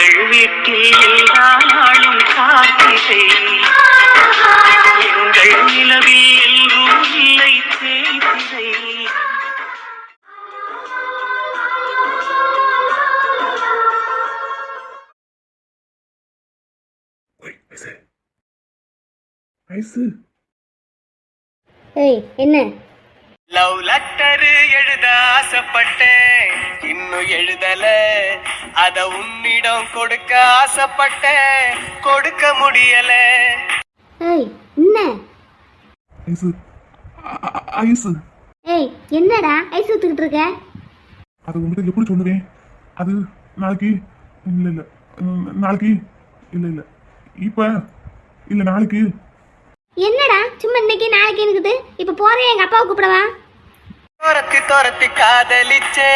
எங்கள் வீட்டில் எல்லா நாளும் காத்திரை, எங்கள் நிலவில் எல்லோரும் இல்லை தேய்திரை. ஏய் என்ன லவ் லெட்டர் எழுத ஆசைப்பட்டேன், இன்னும் எழுதல. அத உன்னிடம் கொடுக்க ஆசைப்பட்டேன், கொடுக்க முடியல. ஏய் என்ன ஐசு ஐசு ஏய் என்னடா ஐஸ் ஊத்துக்கிட்டு இருக்க? அது உங்ககிட்ட எப்படி சொல்லுவேன்? அது நாளைக்கு இல்லை இல்லை நாளைக்கு இல்லை இல்லை இப்போ இல்லை நாளைக்கு. என்னடா சும்மா இன்னைக்கு நாளைக்கு இருக்குது? இப்ப போறேன் எங்க அப்பாவை கூப்பிடவா? துரத்தி துரத்தி காதலிச்சே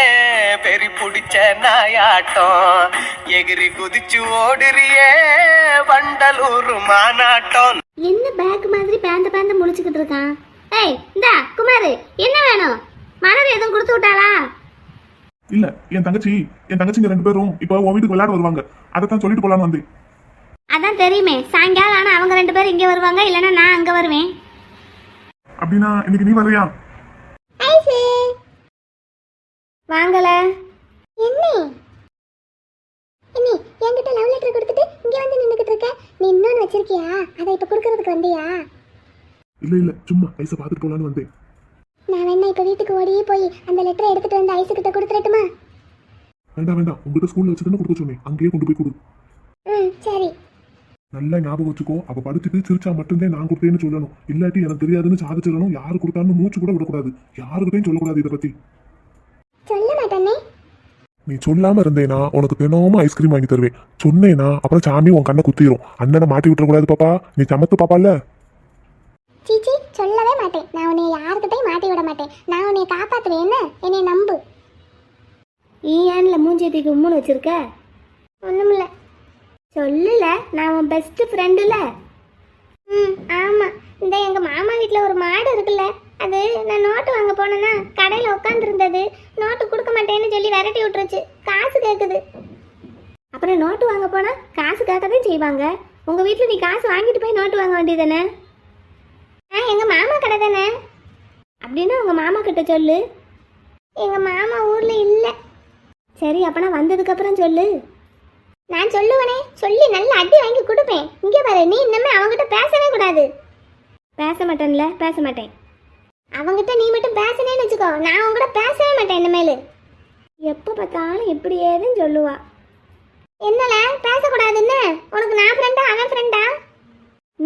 பெரி பிடிச்ச நாயாட்டம், எகிரி குதிச்சு ஓடுறியே வண்டலூர் மாநாட்டம். என்ன பேக் மாதிரி பேந்த பேந்த முழிச்சுக்கிட்டு இருக்கான்? ஏய் இந்தா குமாரு என்ன வேணும்? மலர் எதுவும் கொடுத்து விட்டாளா? இல்ல என் தங்கச்சிங்க 2 பேரும் இப்போ உன் வீட்டுக்கு விளையாட வருவாங்க, அதைத்தான் சொல்லிட்டு போலான்னு வந்தேன். அதான் தெரியுமே சாயங்காலம் ஆனா அவங்க 2 பேரும் இங்க வருவாங்க, இல்லைன்னா நான் அங்க வருவேன். அப்படின்னா இன்னைக்கு நீ வர்றியா? ஐசு வாங்கல என்ன என்ன என்கிட்ட லவ் லெட்டர் கொடுத்துட்டு இங்க வந்து நின்னுக்கிட்டு இருக்க? நீ இன்னொன்னு வச்சிருக்கியா? அதை இப்ப கொடுக்கறதுக்கு வந்தியா? இல்ல இல்ல சும்மா ஐஸை பார்த்துட்டு போலான்னு வந்தேன். நான் வேணா இப்ப வீட்டுக்கு ஓடியே போய் அந்த லெட்டரை எடுத்துட்டு வந்து ஐசு கிட்ட கொடுத்துறட்டுமா? வேண்டாம் வேண்டாம், உங்ககிட்ட ஸ்கூல்ல வச்சுட்டு கொடுக்க சொன்னேன், அங்கேயே கொண்டு போய் கொடு. சரி. நல்லா ஞாபகம் வச்சுக்கோ, அப்ப படிச்சுட்டு சிரிச்சா மட்டும்தான் நான் கொடுத்தேன்னு சொல்லணும், இல்லாட்டி எனக்கு தெரியாதுன்னு சாதிச்சிடணும். யாரு கொடுத்தான்னு மூச்சு கூட விடக்கூடாது, யாருக்கிட்டையும் சொல்லக்கூடாது இதை பத்தி. சொல்ல மாட்டேனே. நீ சொல்லாம இருந்தேனா உனக்கு தினமும் ஐஸ்கிரீம் வாங்கி தருவேன், சொன்னேனா அப்புறம் சாமி உன் கண்ணை குத்திரும். அண்ணனை மாட்டி விட்டுறக்கூடாது பாப்பா, நீ சமத்து பாப்பால. சீச்சி சொல்லவே மாட்டேன், நான் உன்னை யாருக்கிட்டையும் மாட்டி விட மாட்டேன், நான் உன்னை காப்பாத்துவேன், என்ன என்னை நம்பு. நீ ஏன்ல மூஞ்சேத்திக்கு உம்முன்னு வச்சிருக்க? ஒண்ணுமில்ல. சொல்லல, நான் உன் பெஸ்ட் ஃப்ரெண்டுல. ஆமாம். இந்த எங்கள் மாமா வீட்டில் ஒரு மாடு இருக்குல்ல, அது நான் நோட்டு வாங்க போனேன்னா கடையில் உட்காந்துருந்தது, நோட்டு கொடுக்க மாட்டேன்னு சொல்லி விரட்டி விட்டுருச்சு, காசு கேட்குது. அப்புறம் நோட்டு வாங்க போனால் காசு கேட்கதான் செய்வாங்க. உங்கள் வீட்டில் நீ காசு வாங்கிட்டு போய் நோட்டு வாங்க வேண்டியதானே? எங்கள் மாமா கடை தானே. அப்படின்னா உங்கள் மாமா கிட்ட சொல்லு. எங்கள் மாமா ஊரில் இல்லை. சரி அப்போனா வந்ததுக்கப்புறம் சொல்லு. நான் சொல்லுவனே, சொல்லி நல்ல அடி வாங்கி கொடுப்பேன். இங்கே பாரு, நீ இன்னமே அவங்ககிட்ட பேசவே கூடாது. பேச மாட்டேன்ல, பேச மாட்டேன். அவங்ககிட்ட நீ மட்டும் பேசனேன்னு வச்சுக்கோ, நான் அவங்க கூட பேசவே மாட்டேன் இனிமேல். எப்போ பார்த்தாலும் இப்படி ஏதுன்னு சொல்லுவா. என்னல பேசக்கூடாதுன்னு? உனக்கு நான் ஃப்ரெண்டா அவன் ஃப்ரெண்டா?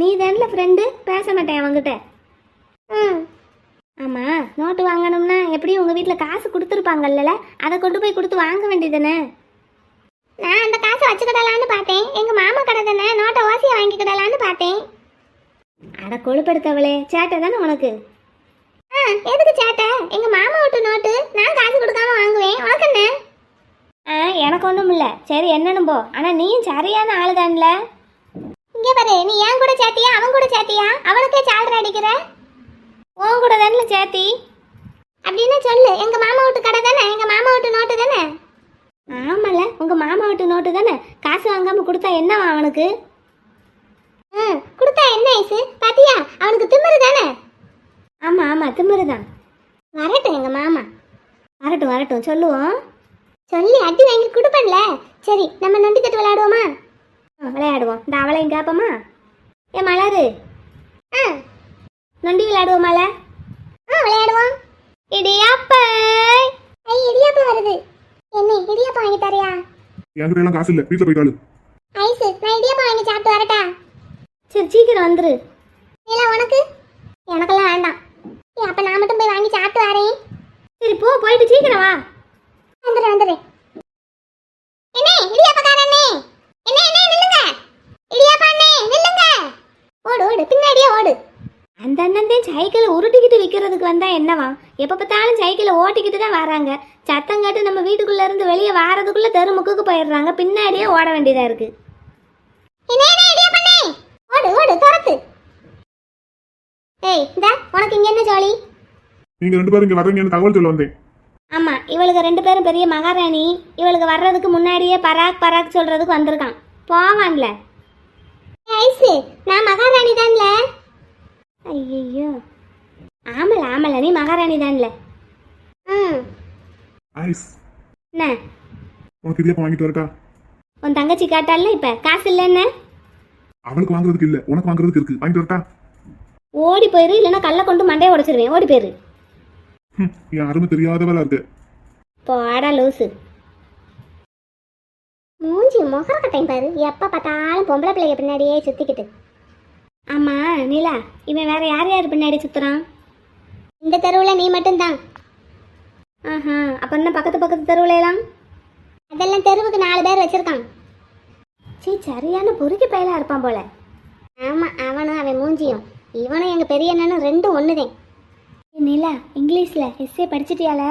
நீ தானல ஃப்ரெண்டு, பேச மாட்டேன் அவங்ககிட்ட. ஆமாம், நோட்டு வாங்கணும்னா எப்படியும் உங்கள் வீட்டில் காசு கொடுத்துருப்பாங்கல்ல, அதை கொண்டு போய் கொடுத்து வாங்க வேண்டியதுதானே? நான் அந்த காசை வச்சுக்கிடலான்னு பார்த்தேன், எங்கள் மாமா கடை தானே, நோட்டை ஓசியை வாங்கிக்கிடலான்னு பார்த்தேன். அட கொழுப்படுத்தவளே, சேட்டை தானே உனக்கு? எதுக்கு சேட்டை? எங்கள் மாமா விட்டு நோட்டு நான் காசு கொடுக்காம வாங்குவேன், உனக்கு என்ன? எனக்கு ஒன்றும் இல்லை. சரி என்னன்னு போ, ஆனால் நீயும் சரியான ஆளு தான்ல. இங்கே பாரு, நீ ஏன் கூட சேத்தியா அவன் கூட சேத்தியா? அவனுக்கே சால்ரை அடிக்கிற. உன் கூட தானே சேத்தி. அப்படின்னு சொல்லு, எங்கள் மாமா வீட்டு கடை தானே, எங்கள் மாமா வீட்டு நோட்டு தானே. ஆமால, உங்க மாமா வீட்டு நோட்டு தானே, காசு வாங்காம கொடுத்தா என்னவா அவனுக்கு? கொடுத்தா என்ன ஐசு? பாத்தியா, அவனுக்கு திமிரு தானே. ஆமா ஆமா திமிரு தான். வரட்டும் எங்க மாமா, வரட்டும் வரட்டும், சொல்லுவோம். சொல்லி அடி வாங்கி கொடுப்பேன்ல. சரி நம்ம நொண்டி தட்டு விளையாடுவோமா? விளையாடுவோம். இந்த அவளையும் கேப்பமா? ஏ மலரு, நொண்டி விளையாடுவோமால? விளையாடுவோம். இடியாப்பை. இடியாப்பம் வருது. என்ன இடியாப்பம் வாங்கி தரியா? என்கிட்ட எல்லாம் காசு இல்ல, வீட்டுல போய் காலு. ஐசு, நான் இடியாப்பம் வாங்கி சாப்பிட்டு வரட்டா? சரி சீக்கிரம் வந்துரு. இல்ல உனக்கு? எனக்கெல்லாம் வேண்டாம். அப்ப நான் மட்டும் போய் வாங்கி சாப்பிட்டு வரேன். சரி போ, போயிட்டு சீக்கிரம் வா. வந்துடுறேன். என்ன இடியாப்பக்காரனே, என்ன என்ன நில்லுங்க. இடியாப்பாண்ணே நில்லுங்க. ஓடு ஓடு, பின்னாடியே ஓடு. அந்த அண்ணன் சைக்கிளை உருட்டிக்கிட்டு விற்கிறதுக்கு வந்தா என்னவா? எப்போ பார்த்தாலும் சைக்கிளை ஓட்டிக்கிட்டு தான் வராங்க. சத்தம் காட்டு நம்ம வீட்டுக்குள்ள இருந்து வெளியே வாரதுக்குள்ள தெருமுக்குக்கு போயிடுறாங்க, பின்னாடியே ஓட வேண்டியதா இருக்கு. ஓடு ஓடு துரத்து. ஏய் இந்த உனக்கு இங்க என்ன ஜோலி? நீங்க 2 பேரும் இங்க வரீங்கன்னு தகவல் சொல்ல வந்தேன். ஆமா, இவளுக்கு 2 பேரும் பெரிய மகாராணி. இவளுக்கு வர்றதுக்கு முன்னாடியே பராக் பராக் சொல்றதுக்கு வந்திருக்கான். போவான்ல. ஐசு, நான் மகாராணி தான்ல. ஐயோ, ஆமல நீ மகாராணி தான்ல. ஐஸ், என்ன உனக்கு இடியாப்பம் வாங்கிட்டு வரட்டா? உன் தங்கச்சி காட்டால இப்ப காசு இல்ல என்ன? அவளுக்கு வாங்குறதுக்கு இல்ல, உனக்கு வாங்குறதுக்கு இருக்கு. வாங்கிட்டு வரட்டா? ஓடி போயிரு, இல்லைன்னா கல்ல கொண்டு மண்டையை உடைச்சிருவேன். ஓடி போயிரு. என் அருமை தெரியாதவளா இருக்கு. போடா லூசு. மூஞ்சி முகர கட்டையும் பாரு, எப்ப பார்த்தாலும் பொம்பளை பிள்ளைங்க பின்னாடியே சுத்திக்கிட்டு. ஆமா நீலா, இவன் வேற யார் யார் பின்னாடி சுத்துறான்? இந்த தெருவுல நீ மட்டும்தான். ஆஹா, அப்ப என்ன பக்கத்து தெருவுல எல்லாம்? அதெல்லாம் தெருவுக்கு 4 பேர் வச்சிருக்கான். சீ, சரியான பொறுக்கி பயலா இருப்பான் போல. ஆமா, அவனும் அவன் மூஞ்சியும் இவனும் எங்க பெரிய அண்ணனும் 2 ஒண்ணுதேன். நீலா, இங்கிலீஷ்ல எஸ்ஏ படிச்சிட்டியால?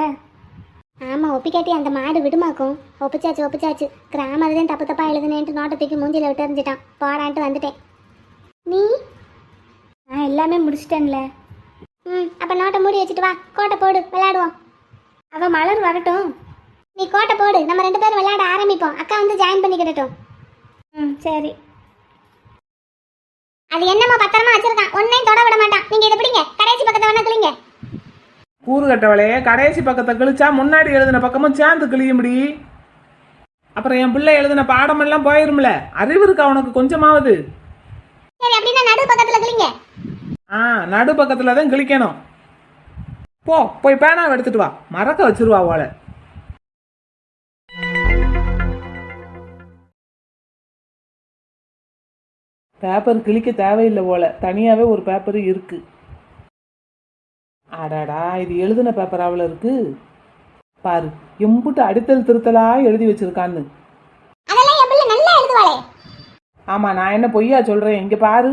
ஆமா, ஒப்பிக்காட்டி அந்த மாடு விடுமாக்கும். ஒப்பிச்சாச்சு. கிராமர் தான் தப்பா எழுதுனேன்ட்டு நோட்டை தூக்கி மூஞ்சில விட்டு எறிஞ்சிட்டான். போடான்ட்டு வந்துட்டேன். நீ? நான் எல்லாமே முடிச்சிட்டேன்ல. அப்ப நோட்டை மூடி வச்சுட்டு வா, கோட்டை போடு, விளையாடுவோம். அவ மலர் வரட்டும், நீ கோட்டை போடு, நம்ம 2 பேரும் விளையாட ஆரம்பிப்போம். அக்கா வந்து ஜாயின் பண்ணிக்கிடட்டும். சரி. அது என்னமோ பத்திரமா வச்சிருக்கான், ஒன்னையும் தொட விட மாட்டான். நீங்க இதை பிடிங்க, கடைசி பக்கத்தை வேணா கிளிங்க. கூறு கட்டவளையே, கடைசி பக்கத்தை கிழிச்சா முன்னாடி எழுதின பக்கமும் சேர்ந்து கிளியும்படி. அப்புறம் என் பிள்ளை எழுதின பாடமெல்லாம் போயிரும்ல. அறிவு இருக்கா உனக்கு கொஞ்சமாவது? சரி, அப்படின்னா நடு பக்கத்துல கிளிங்க. நடு பக்கத்துல தான் கிழிக்கணும். போய் பேனாவை எடுத்துட்டு வா, மறக்க வச்சிருவா ஓலை. பேப்பர் கிழிக்க தேவையில்லை போல, தனியாவே ஒரு பேப்பர் இருக்கு. அடாடா, இது எழுதின பேப்பர் அவ்வளோ இருக்கு பாரு. எம்புட்டு அடித்தல் திருத்தலா எழுதி வச்சிருக்கான்னு. ஆமா, நான் என்ன பொய்யா சொல்றேன்? இங்க பாரு.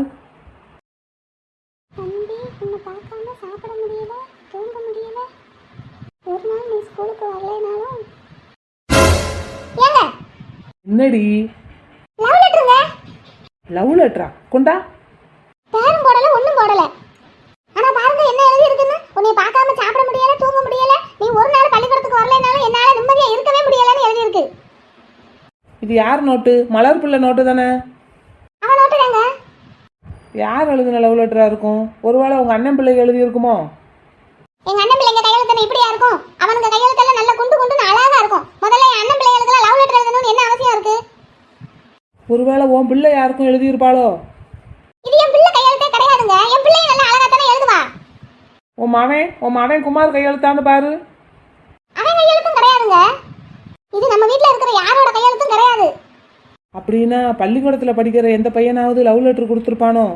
என்னடி லவ் லெட்டரா? கொண்டா. பேரும் போடல, ஒண்ணும் போடல. ஆனா பாருங்க என்ன எழுதி இருக்குன்னு. உன்னை பார்க்காம சாப்பிட முடியல, தூங்க முடியல. நீ ஒரு நாள் பள்ளிக்கூடத்துக்கு வரலைனாலும் என்னால நிம்மதியா இருக்கவே முடியலன்னு எழுதி இருக்கு. இது யார் நோட்டு? மலர் பிள்ளை நோட்டு தானே? அவன் நோட்டு தாங்க. யார் எழுதின லவ் லெட்டரா இருக்கும்? ஒருவேளை உங்க அண்ணன் பிள்ளை எழுதி இருக்குமோ? எங்க அண்ணன் பிள்ளைங்க கையெழுத்து இப்படியா இருக்கும்? அவனுங்க கையெழுத்தெல்லாம் நல்ல குண்டு அழகா இருக்கும். முதல்ல என் அண்ணன் பிள்ளைகளுக்கு லவ் லெட்டர் எழுதணும்னு என்ன அவசியம் இருக்கு? ஒருவேளை உன் பிள்ளை யாருக்கும் எழுதியிருப்பாளோ? இது என் பிள்ளை கையெழுத்தே கிடையாதுங்க. என் பிள்ளை நல்ல அழகா தானே எழுதுவா. உன் மகன் குமார் கையெழுத்தான்னு பாரு. அவன் கையெழுத்தும் கிடையாதுங்க. இது நம்ம வீட்ல இருக்கிற யாரோட கையெழுத்தும் கிடையாது. அப்படின்னா பள்ளிக்கூடத்துல படிக்கிற எந்த பையனாவது லவ் லெட்டர் கொடுத்துருப்பானோ?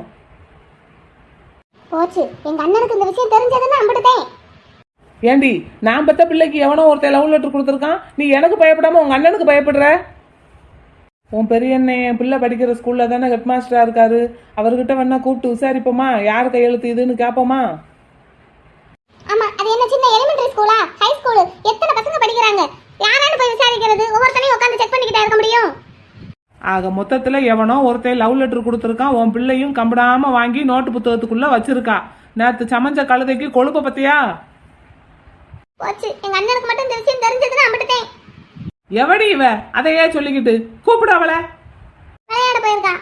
போச்சு, எங்க அண்ணனுக்கு இந்த விஷயம் தெரிஞ்சதுன்னு அம்பிட்டுட்டேன். ஏண்டி, நான் பெத்த பிள்ளைக்கு எவனோ ஒருத்தர் லவ் லெட்டர் கொடுத்துருக்கான், நீ எனக்கு பயப்படாம உங்க அண்ணனுக்கு பயப்படுற? உன் பெரிய அண்ணன் என் பிள்ளை படிக்கிற ஸ்கூல்ல தானே ஹெட் மாஸ்டரா இருக்காரு. அவர்கிட்ட வேணா கூப்பிட்டு விசாரிப்போமா? யார் கையெழுத்து இதுன்னு கேட்போமா? ஆமா, அது என்ன சின்ன எலிமெண்டரி ஸ்கூலா, ஹை ஸ்கூல்? எத்தனை பசங்க படிக்கிறாங்க? யாரானு போய் விசாரிக்கிறது? ஒவ்வொருத்தனையும் உட்கார்ந்து செக் பண்ணிக்கிட்டே இருக்க முடியும்? ஆக மொத்தத்துல எவனோ ஒருத்தர் லவ் லெட்டர் கொடுத்துருக்கான். உன் பிள்ளையும் கம்பிடாம வாங்கி நோட்டு புத்தகத்துக்குள்ள வச்சிருக்கா. நேத்து சமைஞ்ச கழுதைக்கு கொழுப்ப பத்தியா? போச்சு, எங்க அண்ணனுக்கு மட்டும் இந்த விஷயம் தெரிஞ்சதுன்னு அம்பிட்டுட்டேன். எவடி இவ? அதையே சொல்லிக்கிட்டு கூப்பிடு அவளை. விளையாட போயிருக்கா.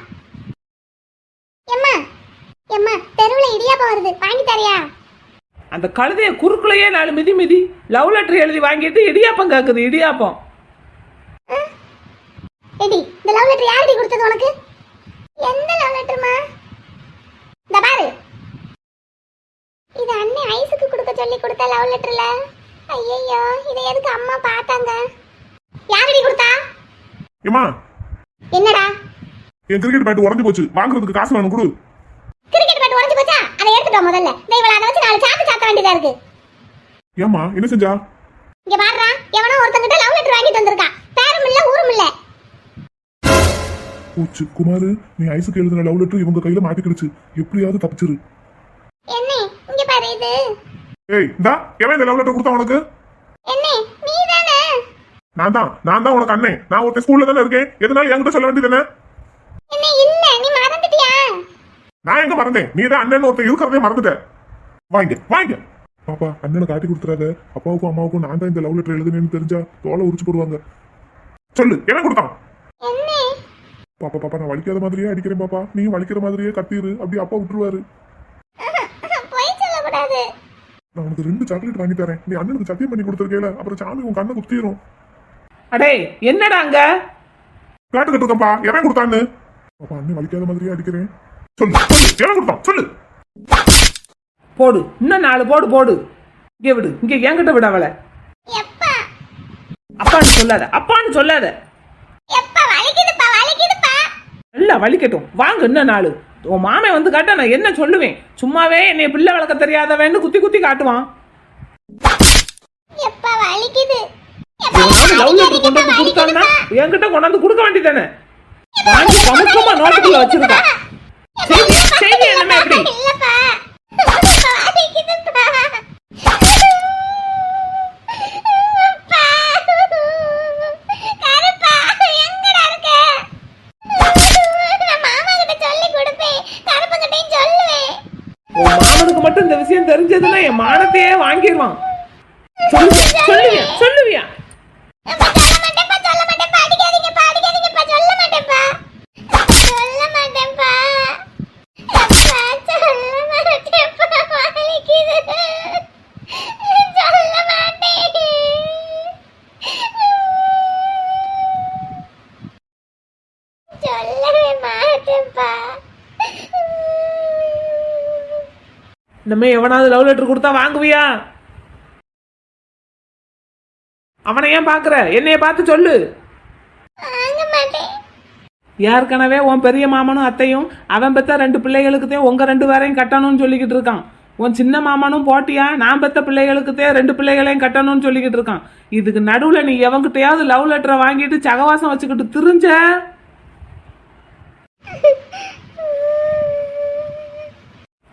எம்மா தெருவுல இடியாப்பம் வருது, வாங்கி தரியா? அந்த கழுதைய குறுக்குலையே 4 மிதி லவ் லெட்டர் எழுதி வாங்கிட்டு இடியாப்பம் கேக்குது. இடியாப்பம் எடி, இந்த லவ் லெட்டர் யாரடி கொடுத்தது உனக்கு? எந்த லவ் லெட்டர்மா? இந்த பாரு, இது அண்ணே ஐஸுக்கு கொடுக்க சொல்லி கொடுத்த லவ் லெட்டர்ல. ஐயோ, இதை எதுக்கு அம்மா பார்த்தாங்க? யாரடி கொடுத்தா? ஏமா, என்னடா? என் கிரிக்கெட் பேட் உடைஞ்சு போச்சு, வாங்குறதுக்கு காசு வேணும், கொடு. கிரிக்கெட் பேட் உடைஞ்சு போச்சா? அதை எடுத்துட்டு வா முதல்ல. இவள அதை வச்சு 4 சாத்த வேண்டியதா இருக்கு. ஏமா, என்ன செஞ்சா? இங்க பாருடா, எவனோ ஒருத்தங்கிட்ட லவ் லெட்டர் வாங்கிட்டு வந்திருக்கா. பேரும் இல்ல, ஊரும் இல்ல. போச்சு குமாரு, நீ ஐஸுக்கு எழுதின லவ் லெட்டர் இவங்க கையில மாட்டிக்கிடுச்சு. எப்படியாவது தப்பிச்சிரு. என்ன இங்க பாரு இது. ஏய், இந்தா, எவன் இந்த லவ் லெட்டர் கொடுத்தா உனக்கு? என்ன, நீதானே? நான் தான் உனக்கு அண்ணே. நான் ஒரு ஸ்கூல்ல தானே இருக்கேன். எதனால என்கிட்ட சொல்ல வேண்டியது என்ன? என்ன இல்ல, நீ மறந்துட்டியா? நான் எங்க மறந்தேன்? நீ தான் அண்ணன் ஒருத்தர் இருக்கிறதே மறந்துட்ட. வாங்க பாப்பா அண்ணனை காட்டி கொடுத்துறாத. அப்பாவுக்கும் அம்மாவுக்கும் நான் தான் இந்த லவ் லெட்டர் எழுதுனேன்னு தெரிஞ்சா தோலை உரிச்சு போடுவாங்க. சொல்லு என்ன கொடுத்தான்? என்ன பாப்பா பாப்பா நான் வலிக்காத மாதிரியே அடிக்கிறேன் பாப்பா, நீயும் வலிக்கிற மாதிரியே கத்திரு, அப்படி அப்பா விட்டுருவாரு. பொய் சொல்லக்கூடாது. நான் உனக்கு 2 சாக்லேட் வாங்கி தரேன், நீ அண்ணனுக்கு சத்தியம் பண்ணி கொடுத்துருக்கேல, அப்புறம் சாமி உன் கண்ணை குத்திரும். அடே என்னடா அங்க காட்டு கட்டுக்கப்பா எவன் கொடுத்தான்னு. பாப்பா அண்ணன் வலிக்காத மாதிரியே அடிக்கிறேன். சொல்லு சொல்லு எவன் கொடுத்தான் சொல்லு. போடு, இன்னும் 4 போடு போடு. இங்க விடு, இங்க என்கிட்ட விட அவளை. எப்பா அப்பான்னு சொல்லாத, அப்பான்னு சொல்லாத. எப்பா வலிக்குதுப்பா வலிக்குதுப்பா. நல்லா வலிக்கட்டும், வாங்க இன்னும் 4. உன் மாமே வந்து காட்ட நான் என்ன சொல்லுவேன்? சும்மாவே என்னைய பிள்ளை வளர்க்க தெரியாதவன்னு குத்தி குத்தி காட்டுவான். எப்பா வலிக்குது. எவனாவது லவ் லெட்டர் கொண்டு வந்து கொடுத்தான்னா என்கிட்ட கொண்டாந்து கொடுக்க வேண்டியதானே? வாங்கி கமுக்கமா நோட்டுக்குள்ள வச்சிருக்கா. செய்தி என்னமே எப்படி? இல்லப்பா வலிக்குதுப்பா. அப்பா கருப்பா எங்கடா இருக்க? நான் மாமா கிட்ட சொல்லி கொடுப்பேன், கருப்பங்கிட்டையும் சொல்லுவேன். உன் மாமனுக்கு மட்டும் இந்த விஷயம் தெரிஞ்சதுன்னா என் மானத்தையே வாங்கிடுவான். சொல்லுவியா சொல்லுவியா? அப்பா சொல்ல மாட்டேன்ப்பா சொல்ல மாட்டேன்ப்பா. அடிக்காதீங்கப்பா அடிக்காதீங்கப்பா. சொல்ல மாட்டேன்ப்பா சொல்ல மாட்டேன்ப்பா. அப்பா சொல்ல மாட்டேன்ப்பா வலிக்குது. சொல்ல மாட்டேன். சொல்லவே மாட்டேன்ப்பா. இனிமே எவனாவது லவ் லெட்டர் கொடுத்தா வாங்குவியா? அவனை ஏன் பாக்குற? என்னைய பார்த்து சொல்லு. வாங்க மாட்டேன். ஏற்கனவே உன் பெரிய மாமனும் அத்தையும் அவன் பெத்த 2 பிள்ளைகளுக்குத்தான் உங்க 2 பேரையும் கட்டணும்னு சொல்லிக்கிட்டு இருக்கான். உன் சின்ன மாமனும் போட்டியா நான் பெத்த பிள்ளைகளுக்குத்தான் 2 பிள்ளைகளையும் கட்டணும்னு சொல்லிக்கிட்டு இருக்கான். இதுக்கு நடுவுல நீ எவங்கிட்டையாவது லவ் லெட்டரை வாங்கிட்டு சகவாசம் வச்சுக்கிட்டு திரிஞ்ச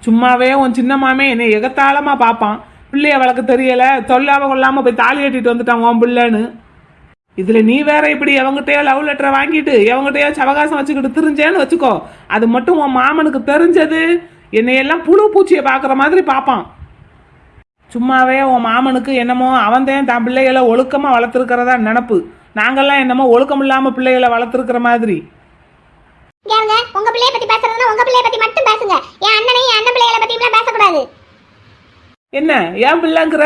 சும்மாவே உன் சின்ன மாமே என்னை எகத்தாளமா பார்ப்பான். பிள்ளைய வளர்க்க தெரியல, சொல்லாம கொள்ளாம போய் தாலி கட்டிட்டு வந்துட்டான் உன் பிள்ளைன்னு. இதுல நீ வேற இப்படி எவங்கிட்டயோ லவ் லெட்டரை வாங்கிட்டு எவங்கிட்டயோ சவகாசம் வச்சுக்கிட்டு திரிஞ்சேன்னு வச்சுக்கோ, அது மட்டும் உன் மாமனுக்கு தெரிஞ்சது என்னையெல்லாம் புழு பூச்சியை பார்க்குற மாதிரி பார்ப்பான். சும்மாவே உன் மாமனுக்கு என்னமோ அவன்தான் தான் பிள்ளைகளை ஒழுக்கமாக வளர்த்துருக்கிறதா நினப்பு. நாங்கள்லாம் என்னமோ ஒழுக்கம் இல்லாமல் பிள்ளைகளை வளர்த்துருக்கிற மாதிரி. ஏங்க உங்க பிள்ளைய பத்தி பேசுறதுன்னா உங்க பிள்ளைய பத்தி மட்டும் பேசுங்க. என் அண்ணனையும் என் அண்ணன் பிள்ளைகளை பத்திலாம் பேசக்கூடாது. என்ன ஏன் பிள்ளைங்கிற?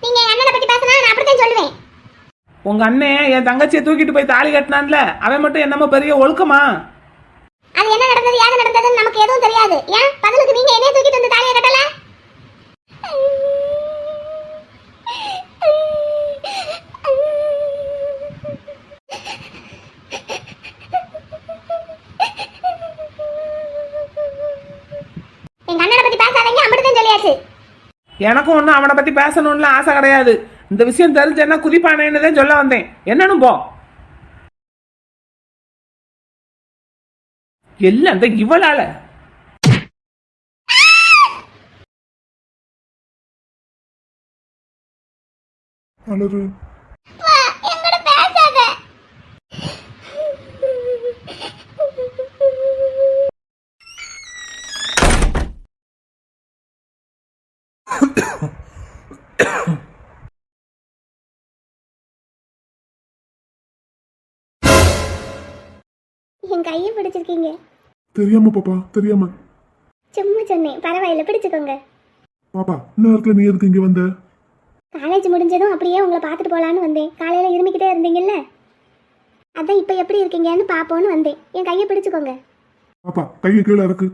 நீங்க என் அண்ணனை பத்தி பேசினா நான் அப்படித்தான் சொல்லுவேன். உங்க அண்ணன் என் தங்கச்சியை தூக்கிட்டு போய் தாலி கட்டினான்ல, அவன் மட்டும் என்னமோ பெரிய ஒழுக்கமா? அது என்ன நடந்தது ஏது நடந்ததுன்னு நமக்கு எதுவும் தெரியாது. ஏன் பதிலுக்கு நீங்க என்னைய தூக்கிட்டு வந்து தாலியை கட்டல? எங்க அண்ணனை பத்தி பேசாதீங்க, அப்படித்தான் சொல்லியாச்சு. எனக்கும் ஒன்றும் அவனை பத்தி பேசணும்னு ஆசை கிடையாது. இந்த விஷயம் தெரிஞ்சேன்னா குதிப்பானேன்னு தான் சொல்ல வந்தேன். என்னன்னு போ. எல்லாம் அந்த இவளால. அலறு எங்கட பேசாத. என் கையை பிடிச்சிருக்கீங்க. தெரியாம பாப்பா தெரியாம. சும்மா சொன்னேன், பரவாயில்ல பிடிச்சுக்கோங்க. பாப்பா நேரத்துல நீ எதுக்கு இங்க வந்த? காலேஜ் முடிஞ்சதும் அப்படியே உங்களை பார்த்துட்டு போகலான்னு வந்தேன். காலையில் இருமிக்கிட்டே இருந்தீங்கல்ல, அதான் இப்போ எப்படி இருக்கீங்கன்னு பார்ப்போன்னு வந்தேன். என் கையை பிடிச்சுக்கோங்க. பாப்பா கையை கீழே இறக்கு.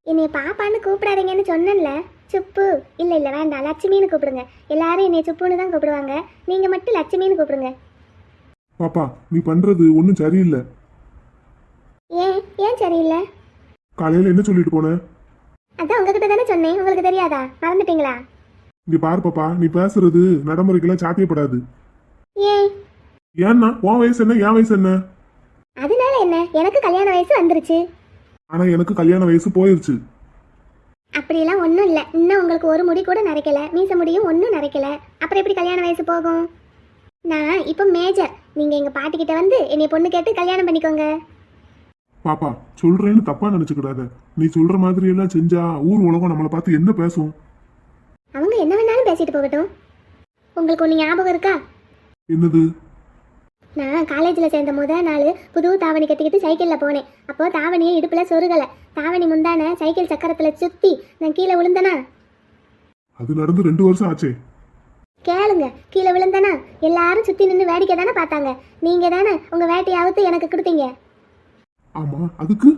என்னை பாப்பான்னு கூப்பிடாதீங்கன்னு சொன்னேன்ல. சுப்பு இல்லை இல்லை வேண்டாம், லட்சுமின்னு கூப்பிடுங்க. எல்லாரும் என்னை சுப்புன்னு தான் கூப்பிடுவாங்க, நீங்கள் மட்டும் லட்சுமின்னு கூப்பிடுங்க. பாப்பா நீ பண்றது ஒன்றும் சரியில்லை. ஏன் ஏன் சரியில்லை? காலையில என்ன சொல்லிட்டு போன? அதான் உங்ககிட்ட தானே சொன்னேன், உங்களுக்கு தெரியாதா? மறந்துட்டீங்களா? இங்க பாரு பாப்பா, நீ பேசுறது நடைமுறைக்கெல்லாம் சாத்தியப்படாது. ஏன்? ஏன்னா உன் வயசு என்ன என் வயசு என்ன? அதனால என்ன, எனக்கு கல்யாண வயசு வந்துருச்சு. ஆனா எனக்கு கல்யாண வயசு போயிருச்சு. அப்படிலாம் ஒன்றும் இல்லை. இன்னும் உங்களுக்கு ஒரு முடி கூட நரைக்கல, மீச முடியும் ஒன்றும் நரைக்கல. அப்புறம் எப்படி கல்யாண வயசு போகும்? நான் இப்போ மேஜர். நீங்கள் எங்கள் பாட்டிக்கிட்ட வந்து என்னை பொண்ணு கேட்டு கல்யாணம் பண்ணிக்கோங்க. பாப்பா சொல்றேன்னு தப்பா நினைச்சுக்கிடாத. நீ சொல்ற மாதிரி எல்லாம் செஞ்சா ஊர் உலகம் நம்மளை பார்த்து என்ன பேசும்? அவங்க என்ன வேணாலும் பேசிட்டு போகட்டும். உங்களுக்கு ஒன்று ஞாபகம் இருக்கா? என்னது? நான் காலேஜில் சேர்ந்த முதல் நாள் புது தாவணி கட்டிக்கிட்டு சைக்கிளில் போனேன். அப்போ தாவணியை இடுப்பில் சொருகலை. தாவணி முந்தான சைக்கிள் சக்கரத்தில் சுற்றி நான் கீழே விழுந்தனா. அது நடந்து 2 வருஷம் ஆச்சே. கேளுங்க, கீழே விழுந்தனா எல்லாரும் சுற்றி நின்று வேடிக்கை தானே பார்த்தாங்க. நீங்கள் தானே உங்கள் வேட்டையாவது எனக்கு கொடுத்தீங்க. ஆமா, அதுக்கு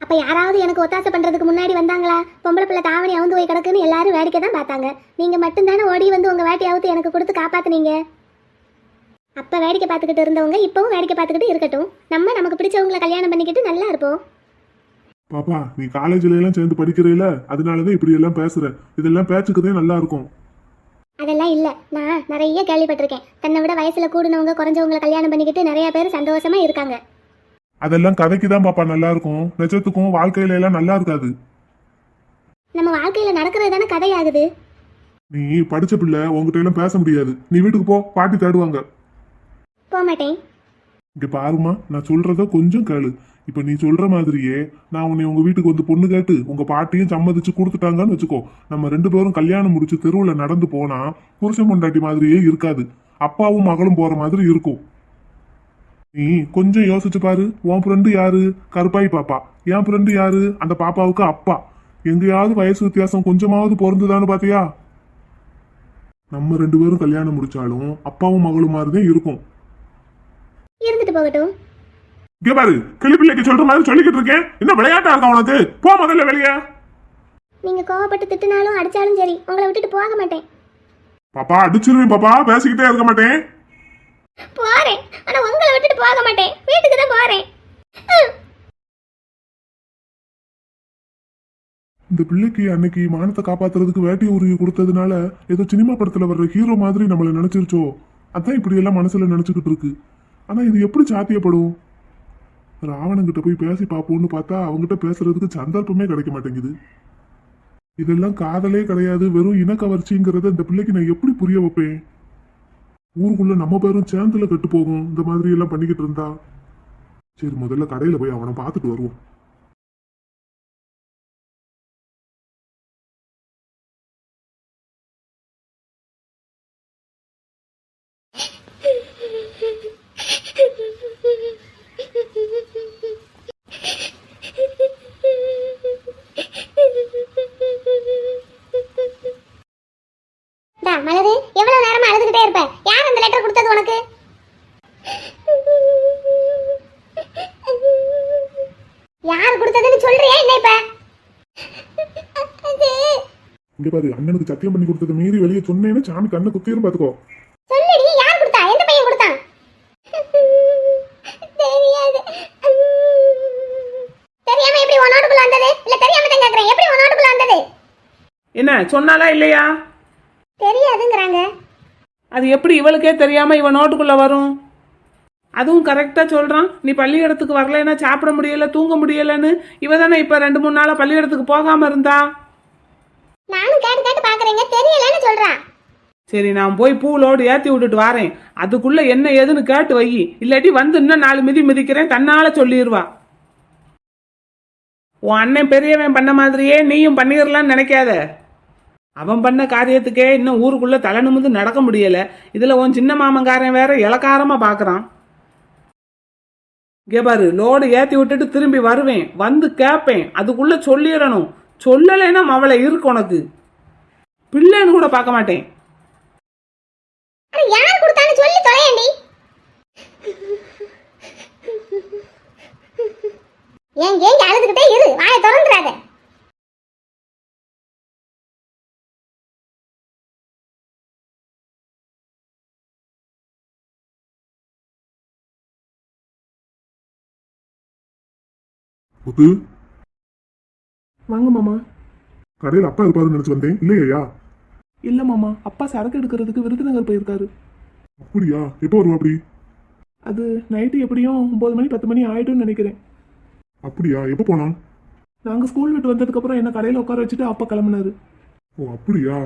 அப்போ யாராவது எனக்கு ஒத்தாசை பண்ணுறதுக்கு முன்னாடி வந்தாங்களா? பொம்பளை பிள்ளை தாவணி அவுந்து போய் கிடக்குன்னு எல்லாரும் வேடிக்கை தான் பார்த்தாங்க. நீங்கள் மட்டும்தானே ஓடி வந்து உங்கள் வேட்டையாவது எனக்கு கொடுத்து காப்பாற்றுனீங்க. அப்போ வேடிக்கை பார்த்துக்கிட்டு இருந்தவங்க இப்போவும் வேடிக்கை பார்த்துக்கிட்டு இருக்கட்டும். நமக்கு பிடிச்சவங்களை கல்யாணம் பண்ணிக்கிட்டு நல்லா இருப்போம். பாப்பா, நீ காலேஜ்ல எல்லாம் சேர்ந்து படிக்கிறீல, அதனாலதான் இப்படி எல்லாம் பேசுற. இதெல்லாம் பேச்சுக்குதே நல்லா இருக்கும். அதெல்லாம் இல்லை, நான் நிறைய கேள்விப்பட்டிருக்கேன். தன்னை விட வயசில் கூடினவங்க குறைஞ்சவங்களை கல்யாணம் பண்ணிக்கிட்டு நிறைய பேர் சந்தோஷமா இருக்காங்க. அதெல்லாம் கதைக்கு தான் பாப்பா நல்லா இருக்கும். நிஜத்துக்கும் வாழ்க்கையில எல்லாம் நல்லா இருக்காது. நம்ம வாழ்க்கையில் நடக்கிறது தானே கதையாகுது. நீ படிச்ச பிள்ளை, உங்ககிட்ட எல்லாம் பேச முடியாது. நீ வீட்டுக்கு போ, பாட்டி தேடுவாங்க. போக மாட்டேன். இங்க பாருமா, நான் சொல்றத கொஞ்சம் கேளு. இப்ப நீ சொல்ற மாதிரியே நான் உன்னை உங்க வீட்டுக்கு வந்து பொண்ணு கேட்டு உங்க பாட்டியும் சம்மதிச்சு கொடுத்துட்டாங்கன்னு வச்சுக்கோ. நம்ம 2 பேரும் கல்யாணம் முடிச்சு தெருவுல நடந்து போனா புருஷன் பொண்டாட்டி மாதிரியே இருக்காது. அப்பாவும் மகளும் போற மாதிரி இருக்கும். நீ கொஞ்சம் யோசிச்சு பாரு. உன் ஃப்ரெண்டு யாரு? கருப்பாய் பாப்பா. என் ஃப்ரெண்டு யாரு? அந்த பாப்பாவுக்கு அப்பா. எங்கேயாவது வயசு வித்தியாசம் கொஞ்சமாவது பொருந்துதான்னு பாத்தியா? நம்ம 2 பேரும் கல்யாணம் முடிச்சாலும் அப்பாவும் மகளும் மாதிரிதான் இருக்கும். இருந்துட்டு போகட்டும். இங்க பாரு, கிளிப்பிள்ளைக்கு சொல்ற மாதிரி சொல்லிக்கிட்டு இருக்கேன். என்ன விளையாட்டா இருக்கா உனக்கு? போ முதல்ல வெளியே. நீங்க கோவப்பட்டு திட்டினாலும் அடிச்சாலும் சரி, உங்களை விட்டுட்டு போக மாட்டேன். பாப்பா, அடிச்சிருவேன் பாப்பா. பேசிக்கிட்டே இருக்க மாட்டேன். போறேன், ஆனா உங்களை விட்டுட்டு போக மாட்டேன். வீட்டுக்கு தான் போறேன். இந்த பிள்ளைக்கு அன்னைக்கு மானத்தை காப்பாத்துறதுக்கு வேட்டி உருவி கொடுத்ததுனால ஏதோ சினிமா படத்துல வர்ற ஹீரோ மாதிரி நம்மள நினைச்சிருச்சோ. அதான் இப்படி எல்லாம் மனசுல நினைச்சுக்கிட்டு இருக்கு. ஆனா இது எப்படி சாத்தியப்படும்? ராவணங்கிட்ட போய் பேசி பார்ப்போம்னு பார்த்தா அவங்ககிட்ட பேசுறதுக்கு சந்தர்ப்பமே கிடைக்க மாட்டேங்குது. இதெல்லாம் காதலே கிடையாது, வெறும் இனக்கவர்ச்சிங்கிறத இந்த பிள்ளைக்கு நான் எப்படி புரிய வைப்பேன்? ஊருக்குள்ள நம்ம பேரும் சேந்துல கெட்டு போகும் இந்த மாதிரி எல்லாம் பண்ணிக்கிட்டு இருந்தா. சரி, முதல்ல கடையில போய் அவனை பார்த்துட்டு வருவோம். மலரு, எவ்வளவு நேரமா அழுதுகிட்டே இருப்ப? யார் அந்த லெட்டர் கொடுத்தது உனக்கு? யார் கொடுத்ததுன்னு சொல்றியா என்ன இப்ப? இங்க பாரு, அண்ணனுக்கு சத்தியம் பண்ணி கொடுத்தது மீறி வெளியே சொன்னேன்னு சாமி கண்ணை குத்திரும் பாத்துக்கோ. சொல்லுடி, யார் கொடுத்தா? எந்த பையன் கொடுத்தான்? தெரியாது. தெரியாம எப்படி உன்னோடுக்குள்ள வந்தது? இல்ல தெரியாம தான் கேக்குறேன், எப்படி உன்னோடுக்குள்ள வந்தது? என்ன சொன்னாலா இல்லையா? தெரியாதுங்கறாங்க. அது எப்படி இவளுக்கே தெரியாம இவன் நோட்டுக்குள்ள வரும்? அதுவும் கரெக்டா சொல்றான். நீ பள்ளியிடத்துக்கு வரலைன்னா சாப்பிட முடியல, தூங்க முடியலன்னு. இவ தானே இப்ப 2-3 நாளா பள்ளியிடத்துக்கு போகாம இருந்தா. நானும் கேட்டு கேட்டு பாக்குறேங்க, தெரியலன்னு சொல்றான். சரி, நான் போய் பூலோடு ஏத்தி விட்டுட்டு வரேன். அதுக்குள்ள என்ன ஏதுன்னு கேட்டு வை. இல்லாட்டி வந்து இன்னும் 4 மிதி மிதிக்கிறேன், தன்னால சொல்லிடுவா. உன் அண்ணன் பெரியவன் பண்ண மாதிரியே நீயும் பண்ணிடலான்னு நினைக்காத. அவன் பண்ண காரியத்துக்கே இன்னும் ஊருக்குள்ள தலை நிமிந்து நடக்க முடியல. இதுல உன் சின்ன மாமங்காரன் வேற இலக்காரமா பாக்குறான். இங்கே பாரு, லோடு ஏத்தி விட்டுட்டு திரும்பி வருவேன், வந்து கேட்பேன். அதுக்குள்ள சொல்லிடணும். சொல்லலைன்னா அவளை இருக்கு உனக்கு. பிள்ளைன்னு கூட பார்க்க மாட்டேன். யார் கொடுத்தான்னு சொல்லி தொலையண்டி. ஏன் அழுதுகிட்டே இரு, வாயை திறந்துடாத. புத்து, வாங்க மாமா. கடையில் அப்பா இருப்பாருன்னு நினைச்சு வந்தேன். இல்லையா? இல்ல மாமா, அப்பா சரக்கு எடுக்கிறதுக்கு விருதுநகர் போயிருக்காரு. அப்படியா? எப்போ வருவா? அப்படி அது நைட்டு எப்படியும் 9 மணி 10 மணி ஆயிடும்னு நினைக்கிறேன். அப்படியா? எப்போ போனான்? நாங்க ஸ்கூல் விட்டு வந்ததுக்கு அப்புறம் என்ன கடையில உட்கார வச்சுட்டு அப்பா கிளம்புனாரு. ஓ, அப்படியா?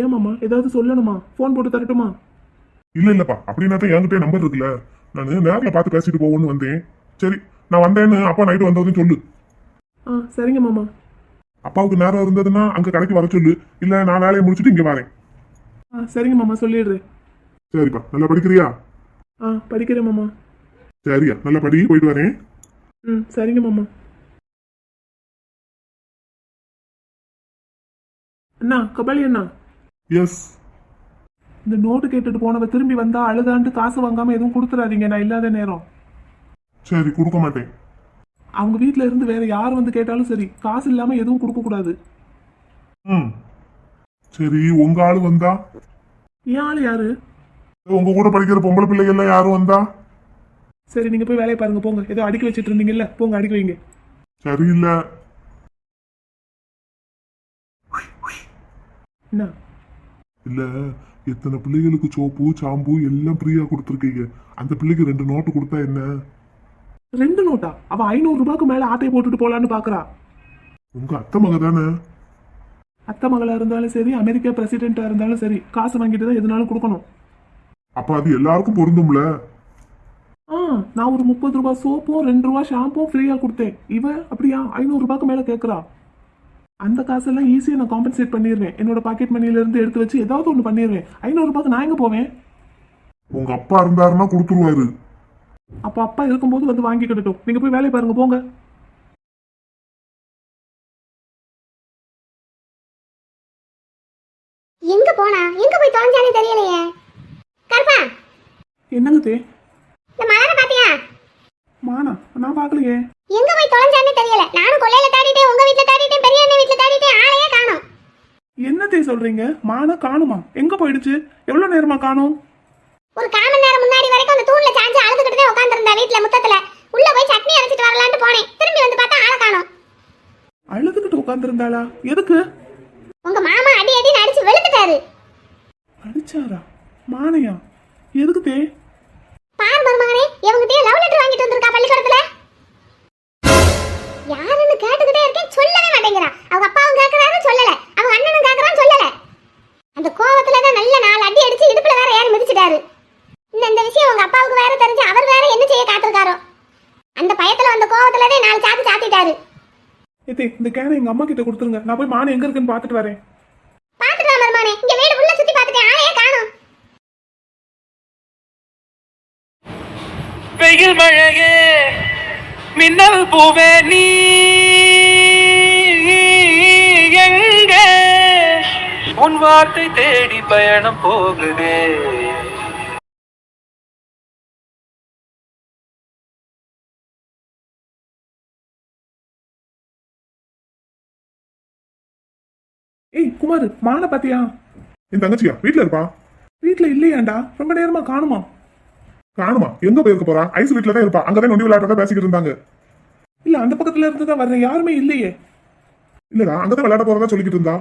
ஏன் மாமா, ஏதாவது சொல்லணுமா? போன் போட்டு தரட்டுமா? இல்லப்பா, அப்படின்னா தான் என்கிட்ட நம்பர் இருக்குல்ல. நான் நேரில் பார்த்து பேசிட்டு போவோன்னு வந்தேன். சரி, நான் வந்தேன்னு அப்பா நைட்டு வந்ததுன்னு சொல்லு. சரிங்க மாமா. அப்பாவுக்கு நேரம் இருந்ததுன்னா அங்க கடைக்கு வர சொல்லு, இல்ல நான் வேலையை முடிச்சுட்டு இங்க வரேன். சரிங்க மாமா, சொல்லிடுறேன். சரிப்பா, நல்லா படிக்கிறியா? படிக்கிறேன் மாமா. சரியா, நல்லா படி, போயிட்டு வரேன். சரிங்க மாமா. அண்ணா, கபாலி அண்ணா. எஸ். இந்த நோட்டு கேட்டுட்டு போனவ திரும்பி வந்தா அழுதான்ட்டு காசு வாங்காம எதுவும் கொடுத்துறாதீங்க, நான் இல்லாத நேரம். சரி, கொடுக்க மாட்டேன். அவங்க வீட்ல இருந்து வேற யார் வந்து கேட்டாலும் சரி, காசு இல்லாம எதுவும் கொடுக்க கூடாது. சரி, உங்க ஆளு வந்தா? என் ஆளு யாரு? உங்க கூட படிக்கிற பொம்பளை பிள்ளைகள் யாரும் வந்தா? சரி, நீங்க போய் வேலையை பாருங்க, போங்க. ஏதோ அடுக்கி வச்சிட்டு இருந்தீங்கல்ல, போங்க அடுக்கி வைங்க. சரியில்லை. என்ன இல்ல, எத்தனை பிள்ளைகளுக்கு சோப்பு சாம்பு எல்லாம் ஃப்ரீயா கொடுத்துருக்கீங்க, அந்த பிள்ளைக்கு 2 நோட்டு கொடுத்தா என்ன? 2 நோட்டா? அவ 500 ரூபாய்க்கு மேல ஆட்டையை போட்டுட்டு போலான்னு பாக்குறா. உங்க அத்தை மக தானே? அத்தை மகளா இருந்தாலும் சரி, அமெரிக்கா பிரசிடென்டா இருந்தாலும் சரி, காசு வாங்கிட்டு தான் எதுனாலும் கொடுக்கணும். அப்ப அது எல்லாருக்கும் பொருந்தும்ல? நான் ஒரு 30 ரூபாய் சோப்பும் 2 ரூபாய் ஷாம்பும் ஃப்ரீயா கொடுத்தேன். இவ அப்படியா 500 ரூபாய்க்கு மேல கேட்கறா. அந்த காசெல்லாம் ஈஸியா நான் காம்பன்சேட் பண்ணிடுவேன். என்னோட பாக்கெட் மணில இருந்து எடுத்து வச்சு ஏதாவது ஒண்ணு பண்ணிடுவேன். 500 ரூபாய்க்கு நான் எங்க போவேன்? உங்க அப்பா இருந்தாருன்னா கொடுத்துருவாரு. அப்ப அப்பா இருக்கும்போது வந்து வாங்கிக்கிட்டோம். நீங்க போய் வேலையை பாருங்க, போங்க. எங்க போனா, எங்க போய் தொலைஞ்சானே தெரியலையே. கருப்பா, என்னங்க தே? இந்த மலரை பாத்தியா? மானா, நான் பாக்கலையே. எங்க போய் தொலைஞ்சானே தெரியல. நானும் கொல்லையில தேடிட்டேன், உங்க வீட்ல தேடிட்டேன், பெரிய அண்ணன் வீட்ல தேடிட்டேன், ஆளையே காணோம். என்னத்தே சொல்றீங்க? மானா காணுமா? எங்க போயிடுச்சு? எவ்வளவு நேரமா காணோம்? ஒரு 1/4 மணி நேரம் முன்னாடி வரைக்கும் அந்த தூண்ல சாஞ்சு அழுதுகிட்டு தான் உட்கார்ந்திருந்தா வீட்ல முத்தத்துல. உள்ள போய் சட்னி அரைச்சிட்டு வரலான்னு போனேன். திரும்பி வந்து பார்த்தா ஆளை காணோம். அழுதுகிட்டு உட்கார்ந்திருந்தாளா? எதுக்கு? உங்க மாமா அடி அடின்னு அடிச்சு வெளுத்துட்டாரு. அடிச்சாரா? மானையா? எதுக்கு தே? பார் மருமகனே, இவங்கிட்டே லவ் லெட்டர் வாங்கிட்டு வந்திருக்கா பள்ளிக்கூடத்துல. யாருன்னு கேட்டுக்கிட்டே இருக்கேன், சொல்லவே மாட்டேங்கிறா. அவங்க அப்பாவும் கேட்கறாரு, சொல்லல. அவங்க அண்ணனும் கேட்கறான், சொல்லல. அந்த கோவத்துல தான் நல்ல 4 அடி அடிச்சு இடுப்புல வேற ஏறி மிதிச்சிட்டாரு. இன்னும் இந்த விஷயம் உங்க அப்பாவுக்கு வேற தெரிஞ்சு அவர் வேற என்ன செய்ய காத்திருக்காரோ. அந்த பயத்துல வந்த கோவத்துலதே 4 சாத்து சாத்திட்டாரு. ஏத்தே, இந்த கேனை எங்க அம்மா கிட்ட கொடுத்துருங்க. நான் போய் மானை எங்க இருக்குன்னு பாத்துட்டு வரேன். பாத்துட்டு வா மருமகனே, இங்க வீடு ஃபுல்லா சுத்தி பார்த்துட்டேன், ஆளையே காணோம். வெயில் மழையே மின்னல் பூவே நீ எங்கே, உன் வார்த்தை தேடி பயணம் போகுதே. ஏய் குமார், மானை பாத்தியா? என் தங்கச்சியா வீட்டுல இருப்பா? வீட்டுல இல்லையாண்டா, ரொம்ப நேரமா காணுமா. காணுமா? எங்க போயிருக்க போறா? ஐஸ் வீட்டுல தான் இருப்பா. அங்கதான் நொண்டி விளையாட்டா பேசிக்கிட்டு இருந்தாங்க. இல்ல, அந்த பக்கத்துல இருந்து தான் வர்றேன், யாருமே இல்லையே. இல்லடா, அங்கதான் விளையாட போறதா சொல்லிக்கிட்டு இருந்தா.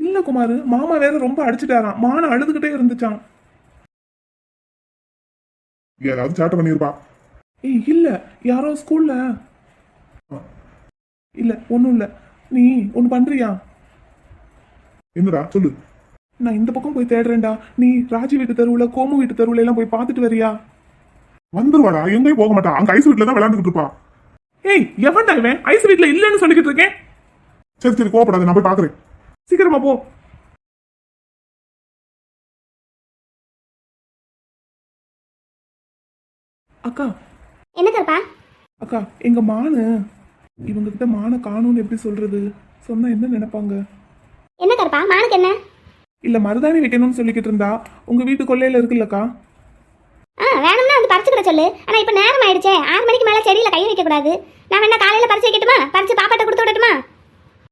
இல்ல குமார், மாமா வேற ரொம்ப அடிச்சுட்டாராம். மானை அழுதுகிட்டே இருந்துச்சான். ஏதாவது சேட்டை பண்ணிருப்பா. ஏய் இல்ல, யாரோ ஸ்கூல்ல. இல்ல, ஒண்ணும் இல்ல. நீ ஒண்ணு பண்றியா? என்னடா சொல்லு. நான் இந்த பக்கம் போய் தேடுறேன்டா. நீ ராஜி வீட்டு தெருவுல, கோமு வீட்டு தெருவுல எல்லாம் போய் பார்த்துட்டு வரியா? வந்துருவாடா, எங்கேயும் போக மாட்டா. அங்க ஐஸ் வீட்டுல தான் விளையாண்டுட்டு இருப்பா. ஏய், எவன்டா இவன்? ஐஸ் வீட்டுல இல்லன்னு சொல்லிக்கிட்டு இருக்கேன். சரி சரி, கோவப்படாத, நான் போய் பாக்குறேன். சீக்கிரமா போ. அக்கா. என்ன கருப்பா? அக்கா, எங்க மானு இவங்க கிட்ட மானை காணும்னு எப்படி சொல்றது? சொன்னா என்ன நினைப்பாங்க? என்ன கருப்பா, மானுக்கு என்ன? இல்ல, மருதாணி வைக்கணும்னு சொல்லிக்கிட்டு இருந்தா. உங்க வீட்டு கொல்லையில இருக்குல்லக்கா. வேணும்னா வந்து பறிச்சுக்கிட சொல்லு. ஆனா இப்ப நேரம் ஆயிடுச்சே, 6 மணிக்கு மேல செடியில கை வைக்க கூடாது. நான் வேணா காலையில பறிச்சு வைக்கட்டுமா? பறிச்சு பாப்பாட்ட கொடுத்து விடட்டுமா?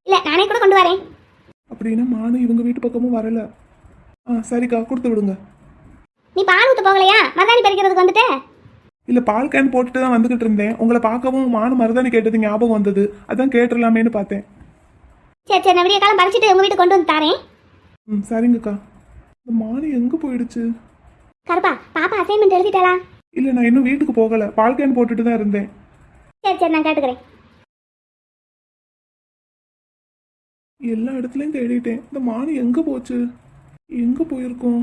இல்ல, நானே கூட கொண்டு வரேன். அப்படின்னா மானு இவங்க வீட்டு பக்கமும் வரல. சரிக்கா, கொடுத்து விடுங்க. நீ பால் ஊத்த போகலையா? மருதாணி பறிக்கிறதுக்கு வந்துட்டே? இல்ல, பால் கேன் போட்டுட்டு தான் வந்துகிட்டு இருந்தேன். உங்களை பார்க்கவும் மானு மருதாணி கேட்டது ஞாபகம் வந்தது. அதான் கேட்டுடலாமேன்னு பார்த்தேன். சரி சரி, நான் விடிய காலம் பறிச்சுட்டு உங்க வீட்டுக்கு கொண்டு வந்து தாரேன். சரிங்கக்கா. இந்த மானு எங்க போயிடுச்சு? கருப்பா, பாப்பா அசைன்மெண்ட் எழுதிட்டாளா? இல்ல, நான் இன்னும் வீட்டுக்கு போகல. பால் கேன் போட்டுட்டு தான் இருந்தேன். சரி சரி, நான் கேட்டுக்கிறேன். எல்லா இடத்துலயும் தேடிட்டேன். இந்த மானு எங்க போச்சு? எங்க போயிருக்கோம்?